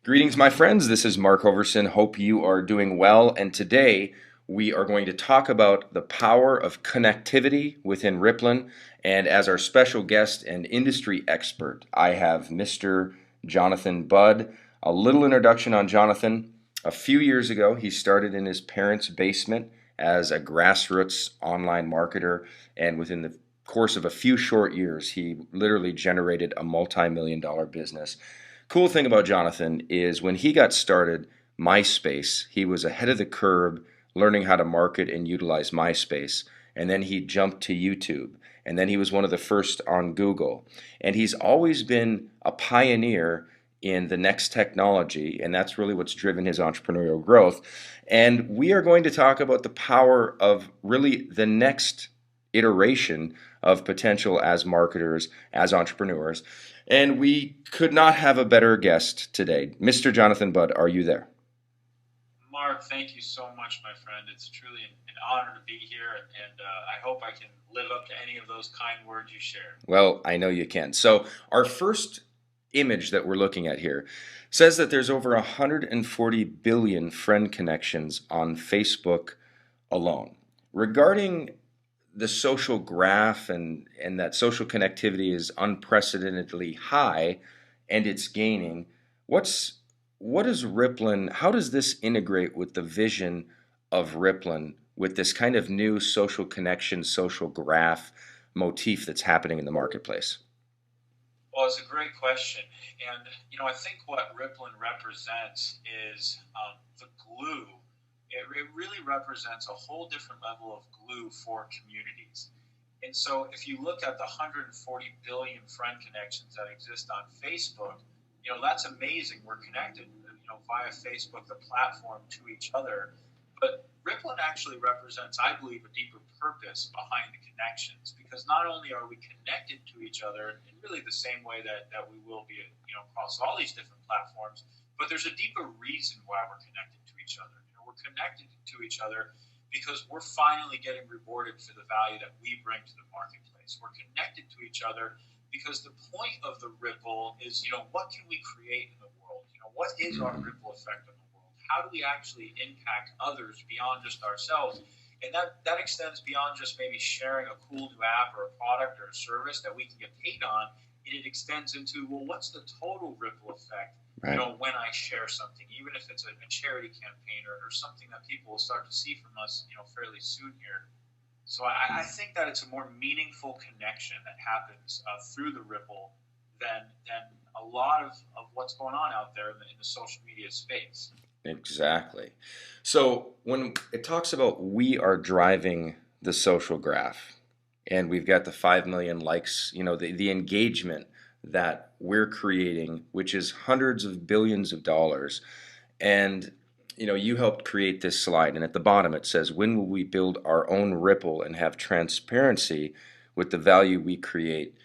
Greetings, my friends. This is Mark Hoverson. Hope you are doing well. And today we are going to talk about the power of connectivity within Rippln. And as our special guest and industry expert, I have Mr. Jonathan Budd. A little introduction on Jonathan. A few years ago, he started in his parents' basement as a grassroots online marketer. And within the course of a few short years, he literally generated a multi-million dollar business. Cool thing about Jonathan is when he got started, MySpace, he was ahead of the curve learning how to market and utilize MySpace. And then he jumped to YouTube. And then he was one of the first on Google. And he's always been a pioneer in the next technology. And that's really what's driven his entrepreneurial growth. And we are going to talk about the power of really the next iteration of potential as marketers, as entrepreneurs. And we could not have a better guest today. Mr. Jonathan Budd, are you there? Mark, thank you so much, my friend. It's truly an honor to be here, and I hope I can live up to any of those kind words you shared. Well, I know you can. So, our first image that we're looking at here says that there's over 140 billion friend connections on Facebook alone. Regarding the social graph and that social connectivity is unprecedentedly high and it's gaining, what is Rippln? How does this integrate with the vision of Rippln with this kind of new social connection, social graph motif that's happening in the marketplace? Well, it's a great question, and I think what Rippln represents is the glue. It really represents a whole different level of glue for communities. And so, if you look at the 140 billion friend connections that exist on Facebook, that's amazing. We're connected, via Facebook, the platform, to each other. But Rippln actually represents, I believe, a deeper purpose behind the connections, because not only are we connected to each other in really the same way that we will be, across all these different platforms, but there's a deeper reason why we're connected to each other. We're connected to each other because we're finally getting rewarded for the value that we bring to the marketplace. We're connected to each other because the point of the ripple is, what can we create in the world? What is our ripple effect on the world? How do we actually impact others beyond just ourselves? And that extends beyond just maybe sharing a cool new app or a product or a service that we can get paid on. And it extends into, well, what's the total ripple effect? Right. When I share something, even if it's a charity campaign or something that people will start to see from us, fairly soon here. So I think that it's a more meaningful connection that happens through the ripple than a lot of what's going on out there in the social media space. Exactly. So when it talks about we are driving the social graph and we've got the 5 million likes, the engagement that we're creating, which is hundreds of billions of dollars. And you helped create this slide, and at the bottom it says, when will we build our own ripple and have transparency with the value we create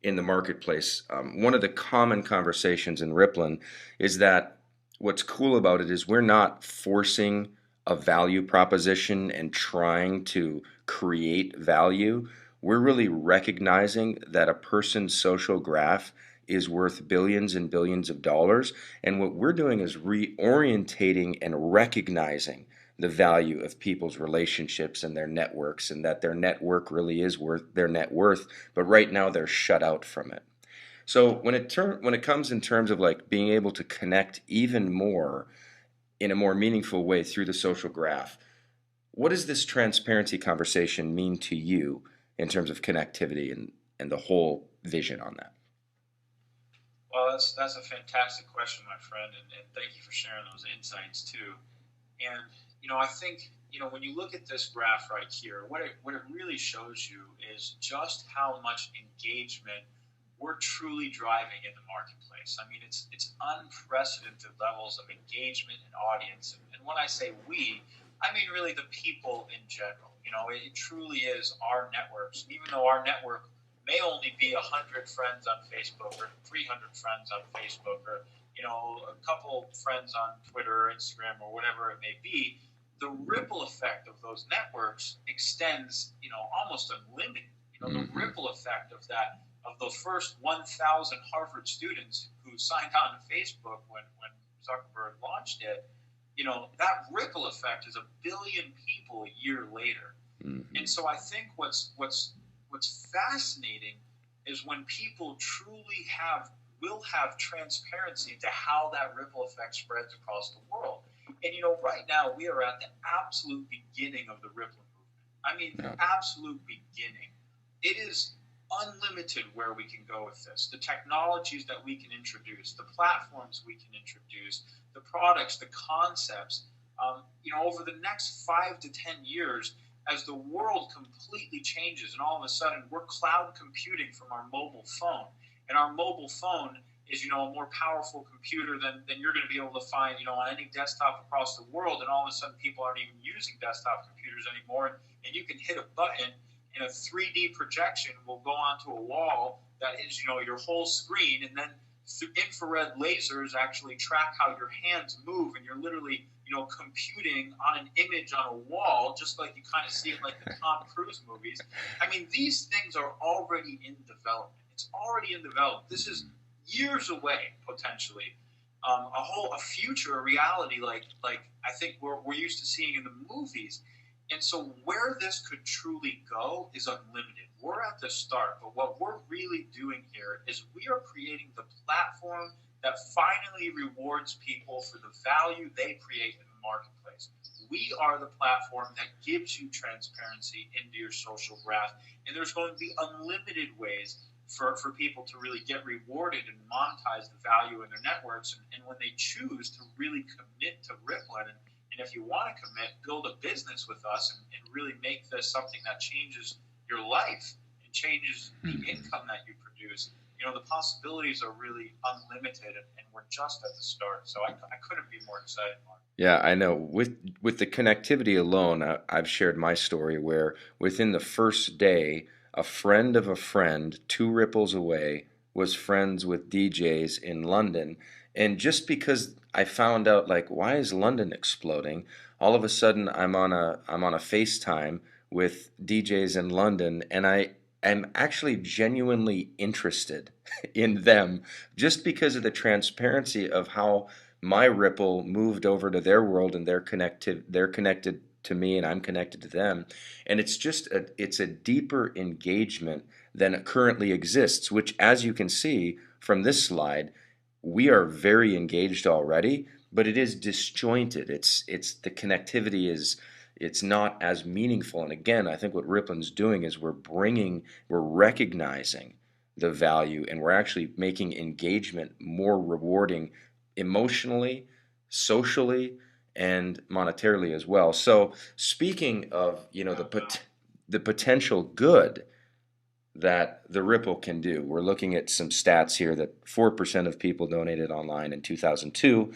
in the marketplace? One of the common conversations in Rippln is that what's cool about it is we're not forcing a value proposition and trying to create value. We're really recognizing that a person's social graph is worth billions and billions of dollars. And what we're doing is reorientating and recognizing the value of people's relationships and their networks, and that their network really is worth their net worth, but right now they're shut out from it. So when it comes in terms of like being able to connect even more in a more meaningful way through the social graph, what does this transparency conversation mean to you in terms of connectivity and the whole vision on that? Well, that's a fantastic question, my friend, and thank you for sharing those insights too. And I think when you look at this graph right here, what it really shows you is just how much engagement we're truly driving in the marketplace. I mean, it's unprecedented levels of engagement and audience. And when I say we, I mean really the people in general. It truly is our networks. Even though our network may only be 100 friends on Facebook or 300 friends on Facebook or a couple friends on Twitter or Instagram or whatever it may be, the ripple effect of those networks extends, almost unlimited. The ripple effect of that, of the first 1,000 Harvard students who signed on to Facebook when Zuckerberg launched it, that ripple effect is 1 billion people a year later. Mm-hmm. And so I think what's fascinating is when people truly will have transparency into how that ripple effect spreads across the world. And right now we are at the absolute beginning of the Rippln movement. I mean, the absolute beginning. It is unlimited where we can go with this. The technologies that we can introduce, the platforms we can introduce, the products, the concepts. Over the next 5 to 10 years, as the world completely changes and all of a sudden we're cloud computing from our mobile phone, and our mobile phone is, a more powerful computer than you're going to be able to find, on any desktop across the world, and all of a sudden people aren't even using desktop computers anymore, and you can hit a button and a 3D projection will go onto a wall that is, your whole screen, and then infrared lasers actually track how your hands move, and you're literally, computing on an image on a wall, just like you kind of see it like the Tom Cruise movies. I mean, these things are already in development. It's already in development. This is years away, potentially. A future, a reality like I think we're used to seeing in the movies. And so where this could truly go is unlimited. We're at the start, but what we're really doing here is we are creating the platform that finally rewards people for the value they create in the marketplace. We are the platform that gives you transparency into your social graph, and there's going to be unlimited ways for people to really get rewarded and monetize the value in their networks. And when they choose to really commit to Rippln, and if you want to commit, build a business with us and really make this something that changes your life and changes the income that you produce, the possibilities are really unlimited, and we're just at the start. So I couldn't be more excited, Mark. Yeah, I know. With the connectivity alone, I've shared my story where within the first day, a friend of a friend 2 ripples away was friends with DJs in London. And just because I found out, like, why is London exploding? All of a sudden I'm on a FaceTime with DJs in London, and I'm actually genuinely interested in them just because of the transparency of how my ripple moved over to their world, and they're connected to me and I'm connected to them. And it's a deeper engagement than currently exists, which, as you can see from this slide, we are very engaged already, but it is disjointed. It's the connectivity it's not as meaningful. And again, I think what Rippln's doing is we're recognizing the value, and we're actually making engagement more rewarding emotionally, socially, and monetarily as well. So speaking of, the potential good that the Ripple can do, we're looking at some stats here that 4% of people donated online in 2002.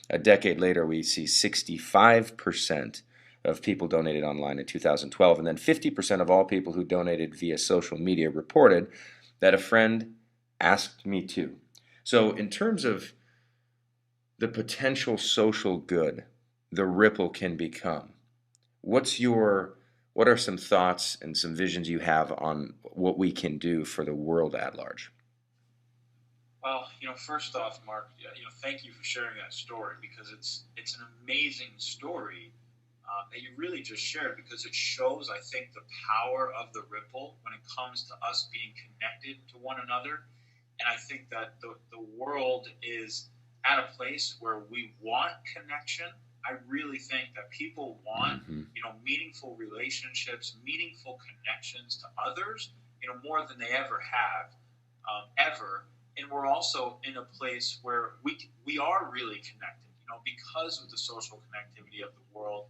A decade later, we see 65% of people donated online in 2012, and then 50% of all people who donated via social media reported that a friend asked me to. So in terms of the potential social good the Ripple can become, what are some thoughts and some visions you have on what we can do for the world at large? Well, first off, Mark, thank you for sharing that story, because it's an amazing story that you really just shared, because it shows, I think, the power of the Ripple when it comes to us being connected to one another. And I think that the world is at a place where we want connection. I really think that people want, meaningful relationships, meaningful connections to others, more than they ever have, ever. And we're also in a place where we are really connected, because of the social connectivity of the world.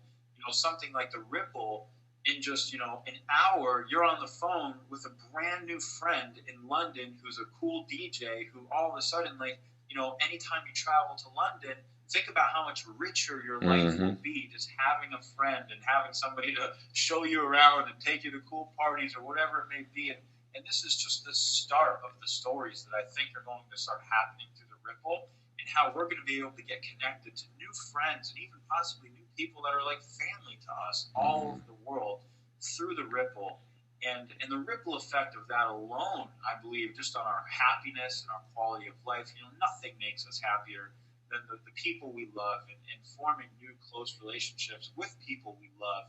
Something like the Ripple, in just, an hour, you're on the phone with a brand new friend in London who's a cool DJ who all of a sudden, anytime you travel to London, think about how much richer your life will be just having a friend and having somebody to show you around and take you to cool parties or whatever it may be. And this is just the start of the stories that I think are going to start happening through the Ripple, and how we're going to be able to get connected to new friends and even possibly new people that are like family to us all over the world through the Ripple. And the ripple effect of that alone, I believe, just on our happiness and our quality of life, nothing makes us happier than the people we love, and forming new close relationships with people we love.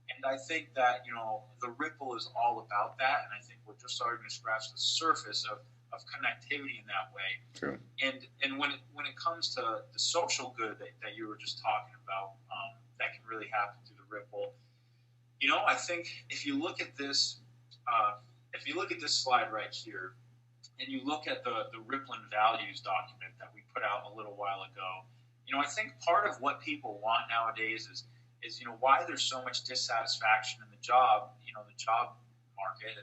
And I think that, the Ripple is all about that. And I think we're just starting to scratch the surface of connectivity in that way. True. And when it comes to the social good that you were just talking about, that can really happen through the Ripple. I think if you look at this slide right here, and you look at the Rippln values document that we put out a little while ago, I think part of what people want nowadays is why there's so much dissatisfaction in the job market.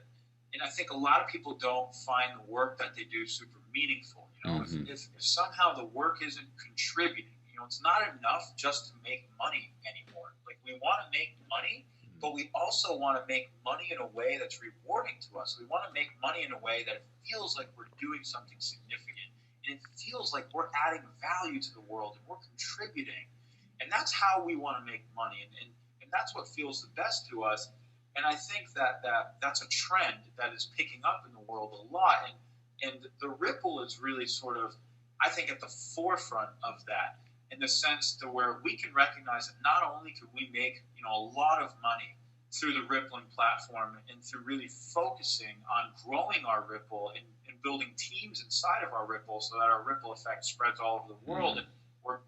And I think a lot of people don't find the work that they do super meaningful. If somehow the work isn't contributing, it's not enough just to make money anymore. Like, we want to make money, but we also want to make money in a way that's rewarding to us. We want to make money in a way that feels like we're doing something significant, and it feels like we're adding value to the world and we're contributing. And that's how we want to make money, and that's what feels the best to us. And I think that's a trend that is picking up in the world a lot. And the Ripple is really sort of, I think, at the forefront of that, in the sense to where we can recognize that not only could we make a lot of money through the Rippln platform and through really focusing on growing our Ripple and building teams inside of our Ripple so that our ripple effect spreads all over the world, and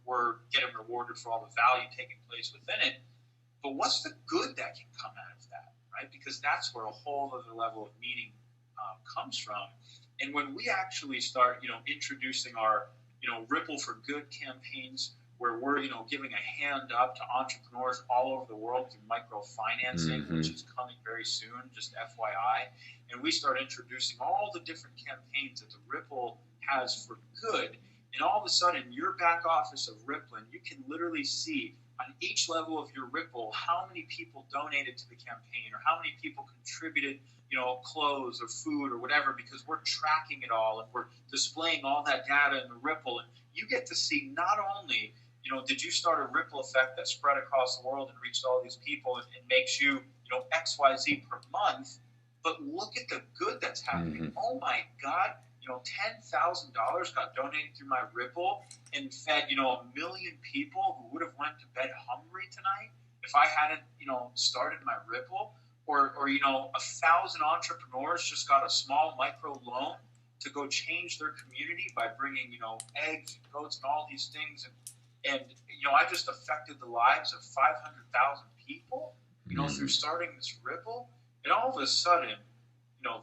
we're getting rewarded for all the value taking place within it. But what's the good that can come out of that, right? Because that's where a whole other level of meaning comes from. And when we actually start, introducing our, Ripple for Good campaigns, where we're, giving a hand up to entrepreneurs all over the world through microfinancing, which is coming very soon, just FYI. And we start introducing all the different campaigns that the Ripple has for good. And all of a sudden, your back office of Rippln, you can literally see on each level of your Ripple how many people donated to the campaign, or how many people contributed, clothes or food or whatever, because we're tracking it all and we're displaying all that data in the Ripple. And you get to see not only, did you start a ripple effect that spread across the world and reached all these people and makes you, XYZ per month, but look at the good that's happening. Oh my God. $10,000 got donated through my Ripple and fed, a million people who would have went to bed hungry tonight if I hadn't, started my Ripple. Or 1,000 entrepreneurs just got a small micro loan to go change their community by bringing, eggs, goats, and all these things. And I just affected the lives of 500,000 people, through starting this Ripple. And all of a sudden,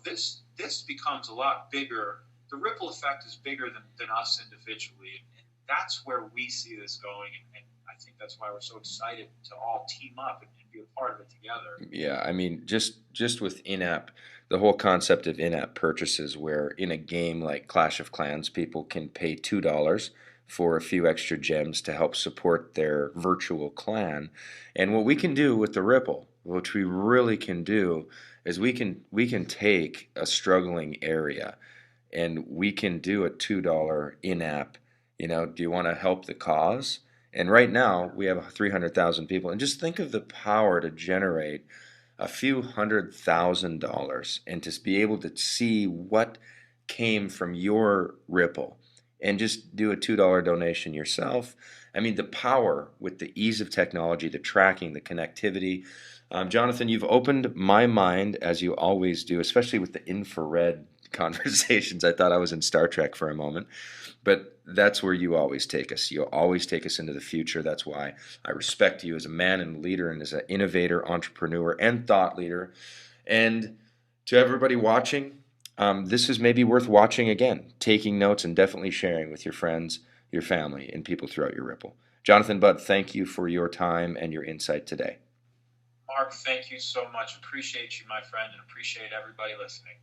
this becomes a lot bigger. The ripple effect is bigger than us individually. And that's where we see this going. And I think that's why we're so excited to all team up and be a part of it together. Yeah, I mean, just with in-app, the whole concept of in-app purchases, where in a game like Clash of Clans, people can pay $2 for a few extra gems to help support their virtual clan. And what we can do with the Ripple, which we really can do, is we can take a struggling area and we can do a $2 in-app. Do you want to help the cause? And right now we have 300,000 people, and just think of the power to generate a few $100,000 and to be able to see what came from your Ripple and just do a $2 donation yourself. I mean, the power with the ease of technology, the tracking, the connectivity. Jonathan, you've opened my mind, as you always do, especially with the infrared conversations. I thought I was in Star Trek for a moment, but that's where you always take us. You always take us into the future. That's why I respect you as a man and leader, and as an innovator, entrepreneur, and thought leader. And to everybody watching, this is maybe worth watching again, taking notes, and definitely sharing with your friends, your family, and people throughout your Ripple. Jonathan Budd, thank you for your time and your insight today. Mark, thank you so much. Appreciate you, my friend, and appreciate everybody listening.